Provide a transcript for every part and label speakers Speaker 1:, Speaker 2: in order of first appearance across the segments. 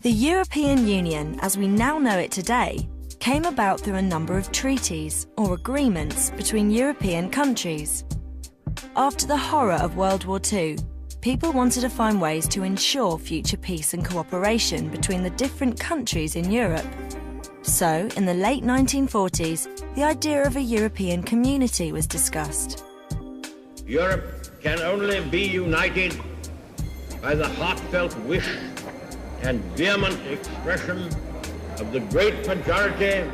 Speaker 1: The European Union, as we now know it today, came about through a number of treaties or agreements between European countries. After the horror of World War II, people wanted to find ways to ensure future peace and cooperation between the different countries in Europe. So, in the late 1940s, the idea of a European community was discussed.
Speaker 2: Europe can only be united by the heartfelt wish and vehement expression of the great majority.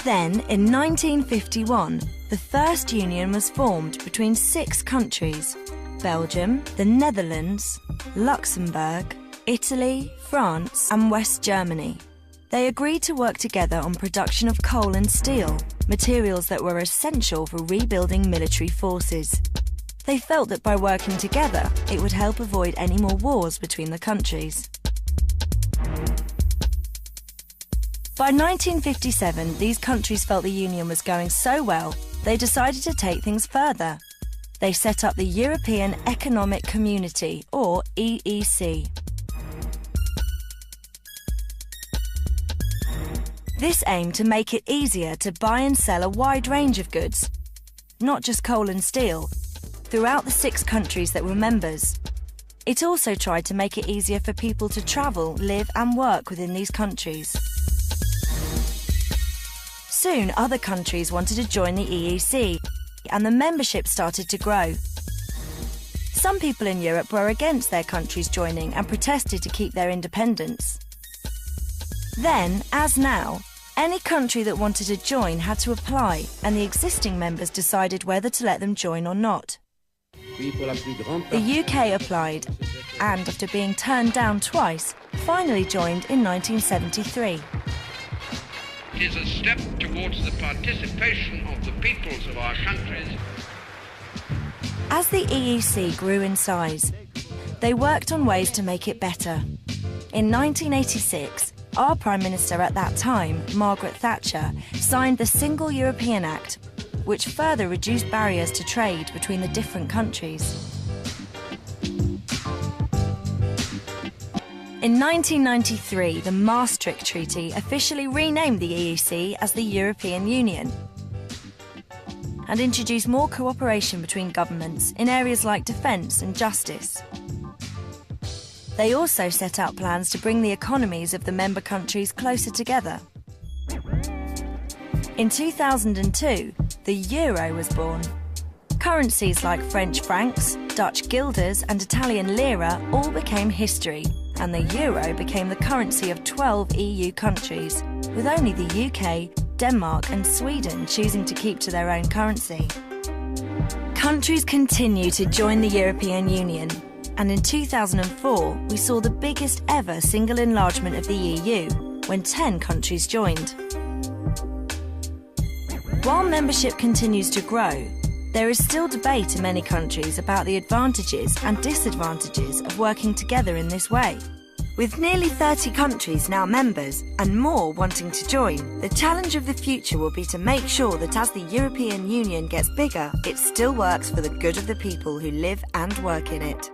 Speaker 1: Then, in 1951, the first union was formed between 6 countries: Belgium, the Netherlands, Luxembourg, Italy, France and West Germany. They agreed to work together on production of coal and steel, materials that were essential for rebuilding military forces. They felt that by working together, it would help avoid any more wars between the countries. By 1957, these countries felt the union was going so well, they decided to take things further. They set up the European Economic Community, or EEC. This aimed to make it easier to buy and sell a wide range of goods, not just coal and steel, throughout the 6 countries that were members. It also tried to make it easier for people to travel, live and work within these countries. Soon, other countries wanted to join the EEC, and the membership started to grow. Some people in Europe were against their countries joining and protested to keep their independence. Then, as now, any country that wanted to join had to apply, and the existing members decided whether to let them join or not. The UK applied, and after being turned down twice, finally joined in 1973.
Speaker 3: It is a step towards the participation of the peoples of our countries.
Speaker 1: As the EEC grew in size, they worked on ways to make it better. In 1986, our Prime Minister at that time, Margaret Thatcher, signed the Single European Act, which further reduced barriers to trade between the different countries. In 1993, the Maastricht Treaty officially renamed the EEC as the European Union and introduced more cooperation between governments in areas like defence and justice. They also set out plans to bring the economies of the member countries closer together. In 2002, the euro was born. Currencies like French francs, Dutch guilders and Italian lira all became history, and the euro became the currency of 12 EU countries, with only the UK, Denmark and Sweden choosing to keep to their own currency. Countries continue to join the European Union, and in 2004 we saw the biggest ever single enlargement of the EU, when 10 countries joined. While membership continues to grow, there is still debate in many countries about the advantages and disadvantages of working together in this way. With nearly 30 countries now members and more wanting to join, the challenge of the future will be to make sure that as the European Union gets bigger, it still works for the good of the people who live and work in it.